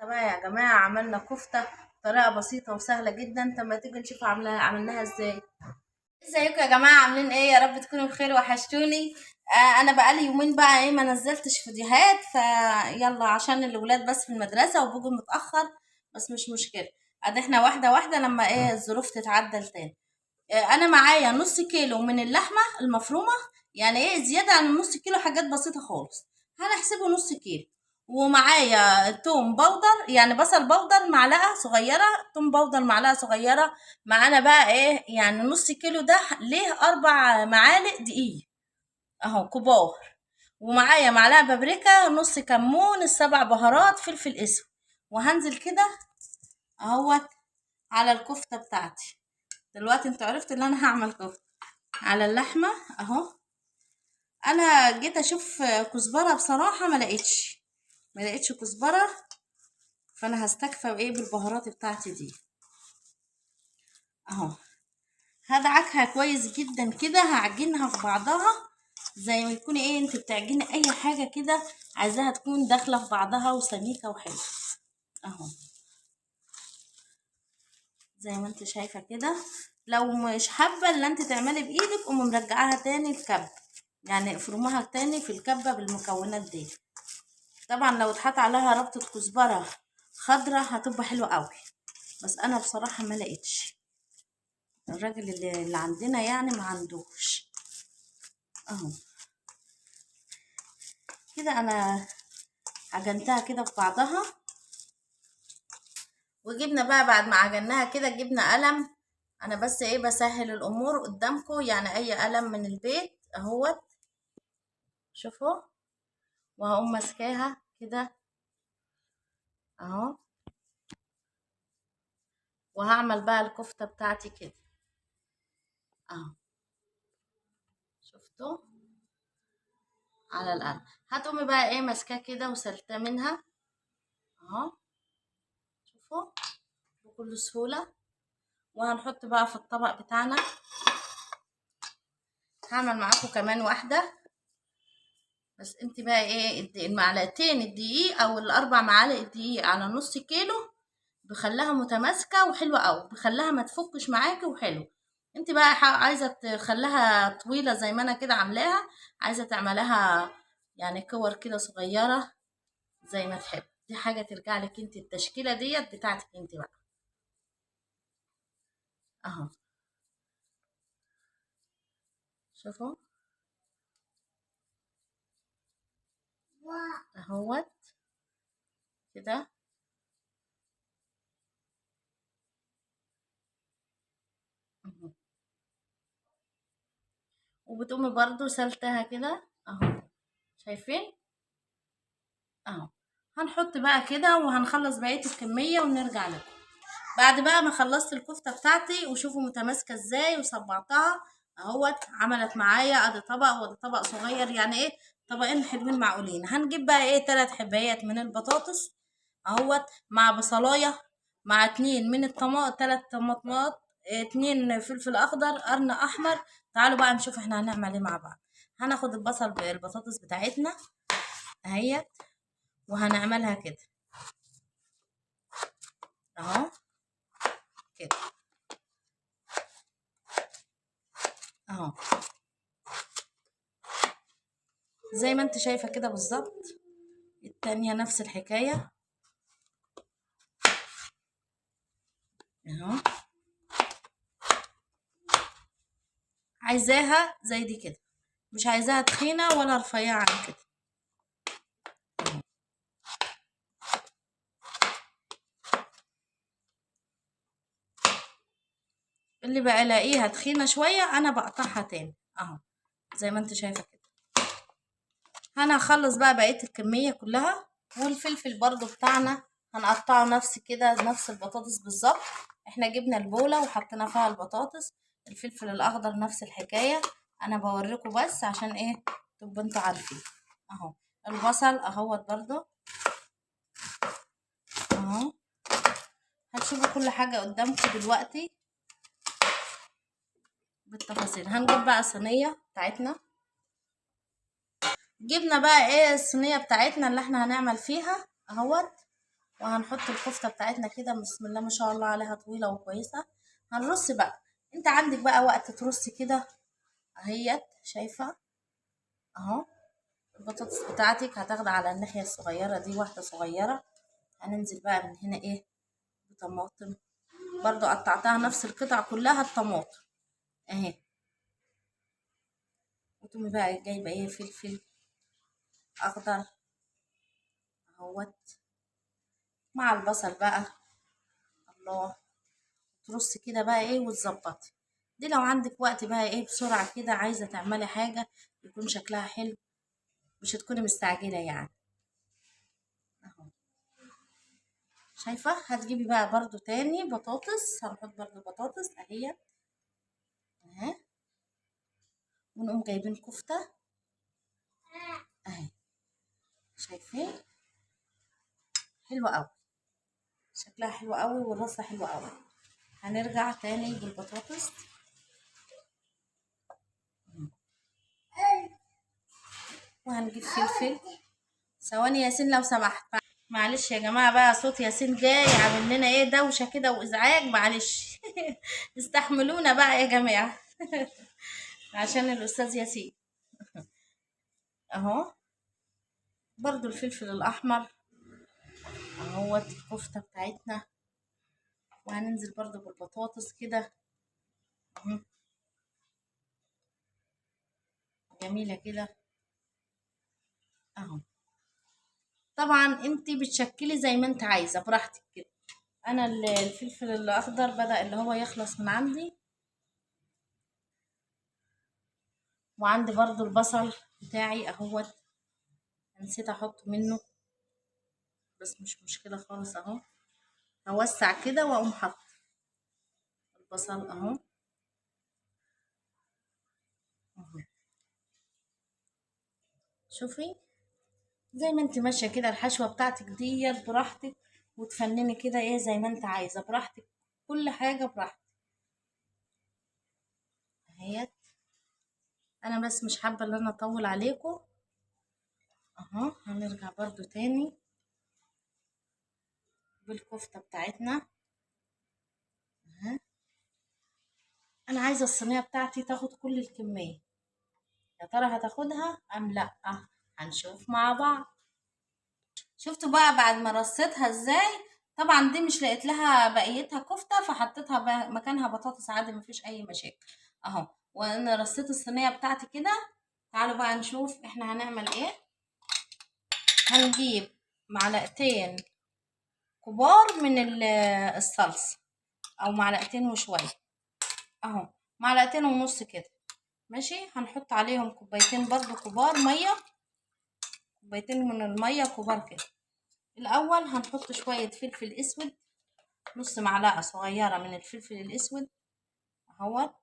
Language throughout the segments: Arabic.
بقى يا جماعة عملنا كفتة بطريقة بسيطة وسهلة جدا. طب ما تيجي نشوف عملناها ازاي. ازيكم يا جماعة، عاملين ايه؟ يا رب تكونوا بخير، وحشتوني. انا بقالي يومين بقى ما نزلتش فيديوهات، فيلا عشان الاولاد بس في المدرسة وبيجوا متأخر. بس مش مشكلة، ادي احنا واحدة واحدة لما الظروف تتعدل تاني. انا معايا نص كيلو من اللحمة المفرومة، يعني زيادة عن النص كيلو، حاجات بسيطة خالص، هنحسبه نص كيلو. ومعايا توم بودر، يعني بصل بودر معلقة صغيرة، توم بودر معلقة صغيرة. معانا بقى يعني نص كيلو ده ليه 4 معالق دقيق اهو كبار. ومعايا معلقة بابريكا، نص كمون، ال7 بهارات، فلفل اسود. وهنزل كده اهوت على الكفتة بتاعتي. دلوقتي انتوا عرفتوا ان انا هعمل كفتة على اللحمة اهو. انا جيت اشوف كزبرة، بصراحة ما لقيتش كزبرة، فانا هستكفى بالبهارات بتاعتي دي اهو. هدعكها كويس جدا كده، هعجنها في بعضها زي ما يكون انت بتعجني اي حاجة كده، عايزاها تكون داخلة في بعضها وسميكة وحلوة اهو، زي ما انت شايفة كده. لو مش حابة اللي انت تعملي بايدك، قومي مرجعاها تاني الكب، يعني افرموها تاني في الكبة بالمكونات دي. طبعا لو اتحط عليها ربطة كزبرة خضرة هتبقى حلوة قوي، بس انا بصراحة ما لقيتش. الراجل اللي عندنا يعني ما عندوش اهو. كده انا عجنتها كده في بعضها. وجبنا بقى بعد ما عجناها كده، جبنا قلم. انا بس بسهل الامور قدامكم، يعني اي قلم من البيت اهوت، شوفوا. وهقوم ماسكاها كده اهو، وهعمل بقى الكفتة بتاعتي كده اهو، شفتوا على القلم. هتقومي بقى ماسكاه كده وسلتاه منها اهو، شوفوا بكل سهولة. وهنحط بقى في الطبق بتاعنا. هعمل معاكم كمان واحدة، بس انت بقى المعلقتين الدقيق او ال4 معالق الدقيق على نص كيلو بخليها متماسكة وحلوة قوي، بخليها ما تفكش معاكي وحلو. انت بقى عايزة تخليها طويلة زي ما انا كده عاملاها، عايزة تعملها يعني كور كده صغيرة زي ما تحب. دي حاجة ترجع لك انت، التشكيلة ديت بتاعتك انت بقى اهو، شوفوا اهوت كده اهو. وبتقومي برضو سلتها كده اهو، شايفين اهو. هنحط بقى كده وهنخلص بقية الكمية ونرجع لكم بعد بقى ما خلصت الكفتة بتاعتي. وشوفوا متماسكة ازاي، وصبعتها اهوت، عملت معايا ادي طبق وادي طبق صغير، يعني طبقين حلوين معقولين. هنجيب بقى 3 حبايات من البطاطس اهوت، مع بصلاية، مع 2 من الطماطم، 3 طماطمات، 2 فلفل اخضر، قرن احمر. تعالوا بقى نشوف احنا هنعمل ايه مع بعض. هناخد البطاطس بتاعتنا اهيت، وهنعملها كده اهو، كده اهو، زي ما انت شايفة كده بالظبط. التانية نفس الحكاية اهو. عايزاها زي دي كده، مش عايزاها تخينة ولا رفيعة عن كده اهو. اللي بقى الاقيها تخينة شوية انا بقطعها تاني اهو، زي ما انت شايفة كده. انا هخلص بقى بقية الكمية كلها. والفلفل برضو بتاعنا هنقطعه نفس كده، نفس البطاطس بالظبط. احنا جبنا البولة وحطينا فيها البطاطس. الفلفل الاخضر نفس الحكاية. انا بوريكم بس عشان تبقوا انتوا عارفين اهو. البصل اهوت برضو اهو. هتشوفوا كل حاجة قدامكم دلوقتي بالتفاصيل. هنجيب بقى الصينية بتاعتنا. جبنا بقى الصينية بتاعتنا اللي احنا هنعمل فيها اهوت. وهنحط الكفتة بتاعتنا كده، بسم الله ما شاء الله عليها، طويلة وكويسة. هنرص بقى، انت عندك بقى وقت ترصي كده اهيت، شايفة اهو. البطاطس بتاعتك هتاخد على الناحية الصغيرة دي واحدة صغيرة. هننزل بقى من هنا ايه بطماطم، برضو قطعتها نفس القطع كلها الطماطم اهي. وتقومي بقى جايبة ايه فلفل اخضر اهوت مع البصل بقى. الله، ترصي كده بقى ايه وتظبطي. دي لو عندك وقت بقى ايه بسرعة كده عايزة تعملي حاجة يكون شكلها حلو، مش هتكوني مستعجلة يعني اهو. شايفة، هتجيبي بقى برضو تاني بطاطس، هنحط برضو بطاطس اهي اهي. ونقوم جايبين كفتة اهي، شايفين حلوة اوي، شكلها حلو قوي والرصة حلوة قوي. هنرجع تاني بالبطاطس وهنجيب فلفل. ثواني ياسين لو سمحت، معلش يا جماعة بقى، صوت ياسين جاي عامل لنا ايه دوشة كده وازعاج، معلش. استحملونا بقى يا جماعة. عشان الأستاذ ياسين اهو. برضو الفلفل الأحمر اهوت الكفتة بتاعتنا. وهننزل برضو بالبطاطس كده اهو، جميلة كده اهو. طبعا انت بتشكلي زي ما انت عايزة براحتك كده. انا الفلفل الاخضر بدأ اللي هو يخلص من عندي، وعندي برضو البصل بتاعي اهوت، نسيت احط منه بس مش مشكلة خالص اهو. هوسع كده واقوم حط البصل اهو اهو. شوفي زي ما انت ماشية كده الحشوة بتاعتك ديت براحتك، وتفنني كده ايه زي ما انت عايزة براحتك، كل حاجة براحتك اهيت. انا بس مش حابة ان انا اطول عليكم اهو. هنرجع برضو تاني بالكفتة بتاعتنا اهي. انا عايزة الصينية بتاعتي تاخد كل الكمية، يا ترى هتاخدها ام لا؟ هنشوف مع بعض. شفتوا بقى بعد ما رصيتها ازاي؟ طبعا دي مش لقيت لها بقيتها كفتة فحطيتها مكانها بطاطس عادي، مفيش اي مشاكل اهو. وانا رصيت الصينية بتاعتي كده. تعالوا بقى نشوف احنا هنعمل ايه. هنجيب معلقتين كبار من الصلصة، او معلقتين وشوية اهو، معلقتين ونص كده ماشي. هنحط عليهم كوبايتين برضو كبار مية، كوبايتين من المية كبار كده. الاول هنحط شوية فلفل اسود، نص معلقة صغيرة من الفلفل الاسود اهوت،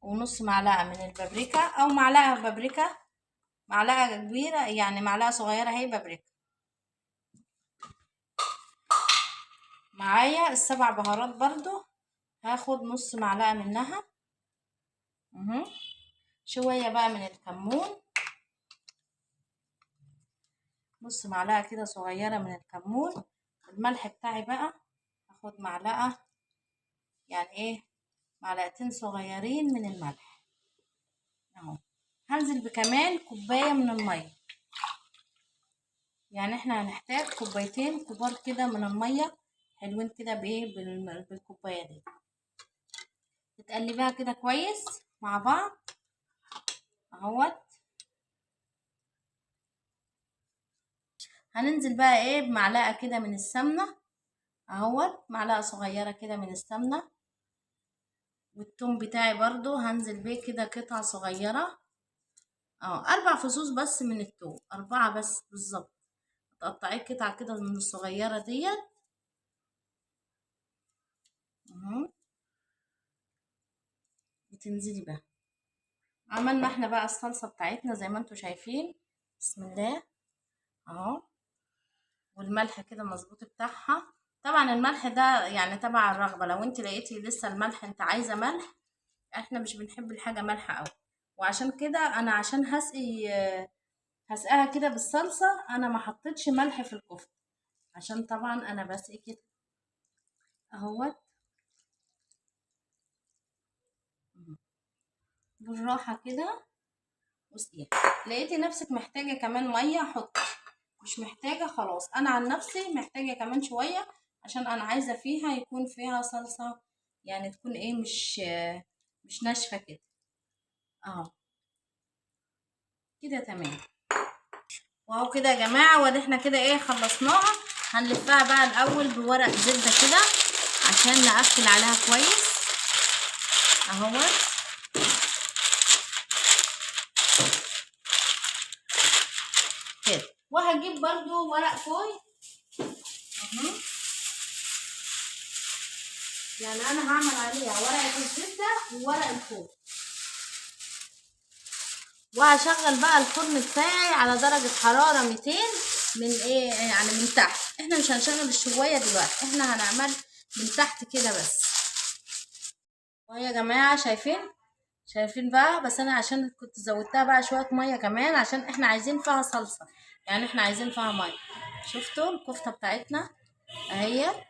ونص معلقة من البابريكا او معلقة بابريكا، معلقة كبيرة يعني معلقة صغيرة هي بابريكا. معايا السبع بهارات برضو هاخد نص معلقة منها اهو. شوية بقى من الكمون، نص معلقة كده صغيرة من الكمون. الملح بتاعي بقى هاخد معلقة، يعني ايه معلقتين صغيرين من الملح اهو. هنزل بكمان كوباية من المية، يعني احنا هنحتاج كوبايتين كبار كده من المية حلوين كده بايه بالكوباية دي. تقلبيها كده كويس مع بعض اهوت. هننزل بقى ايه بمعلقة كده من السمنة اهوت، معلقة صغيرة كده من السمنة. والثوم بتاعي برضو هنزل بيه كده قطع صغيرة اه، 4 فصوص بس من الثوم، 4 بس بالظبط. تقطعيه قطع كده من الصغيرة ديت اهو. وتنزلي بقى، عملنا احنا بقى الصلصة بتاعتنا زي ما انتوا شايفين، بسم الله اهو. والملح كده مظبوط بتاعها. طبعا الملح ده يعني تبع الرغبة، لو انت لقيتي لسه الملح انت عايزة ملح، احنا مش بنحب الحاجة مالحة قوي. وعشان كده انا عشان هسقي هسقاها كده بالصلصة، انا ما حطيتش ملح في الكفتة عشان طبعا انا بسقي كده اهوت بالراحة كده واسقيها. لقيتي نفسك محتاجة كمان مية حطي، مش محتاجة خلاص. انا عن نفسي محتاجة كمان شوية عشان انا عايزة فيها يكون فيها صلصة، يعني تكون ايه مش ناشفة كده. اهو كده تمام. واهو كده يا جماعة، وادي احنا كده ايه خلصناها. هنلفها بقى الاول بورق زبدة كده عشان نقفل عليها كويس اهوت كده. وهجيب برضو ورق فويل اهو، يعني انا هعمل عليها ورقة الزبدة وورق الفويل. وهشغل بقى الفرن بتاعي على درجة حرارة 200 من ايه يعني من تحت. احنا مش هنشغل الشواية دلوقتي، احنا هنعمل من تحت كده بس. وهي يا جماعة شايفين بقى، بس انا عشان كنت زودتها بقى شوية مية كمان عشان احنا عايزين فيها صلصة، يعني احنا عايزين فيها مية. شفتوا الكفتة بتاعتنا اهيت،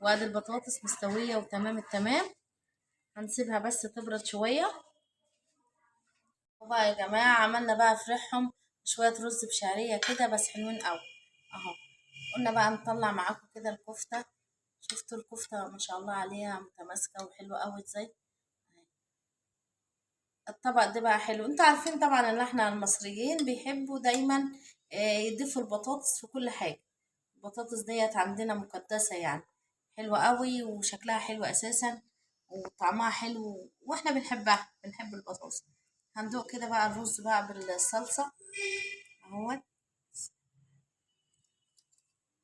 وادي البطاطس مستوية وتمام التمام. هنسيبها بس تبرد شوية. وبقى يا جماعة عملنا بقى فريحهم شوية رز بشعرية كده بس حلوين قوي اهو. قلنا بقى نطلع معاكم كده الكفتة. شفتوا الكفتة ما شاء الله عليها متماسكة وحلوة قوي ازاي. الطبق ده بقى حلو. انتوا عارفين طبعا ان احنا المصريين بيحبوا دايما يضيفوا البطاطس في كل حاجة. البطاطس ديت عندنا مقدسة يعني، حلوة قوي وشكلها حلو اساسا وطعمها حلو، واحنا بنحب البطاطس. هندوق كده بقى الرز بقى بالصلصة اهوت.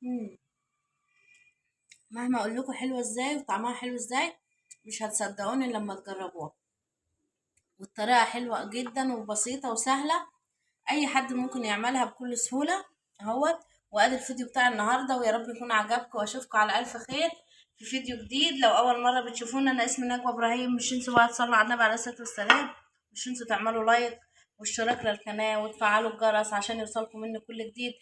مم. مهما اقول لكم حلوة ازاي وطعمها حلو ازاي مش هتصدقوني لما تجربوها. والطريقة حلوة جدا وبسيطة وسهلة، اي حد ممكن يعملها بكل سهولة اهوت. وادي الفيديو بتاع النهاردة، ويا رب يكون عجبكم واشوفكم على الف خير في فيديو جديد. لو اول مرة بتشوفونا، انا اسمي نجوى ابراهيم. مش انسوا بقى تصلوا على النبي عليه الصلاة والسلام، مش انسوا تعملوا لايك واشتراك للقناة وتفعلوا الجرس عشان يوصلكم مني كل جديد.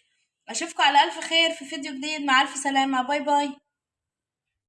اشوفكم على الف خير في فيديو جديد. مع الف سلامة، باي باي.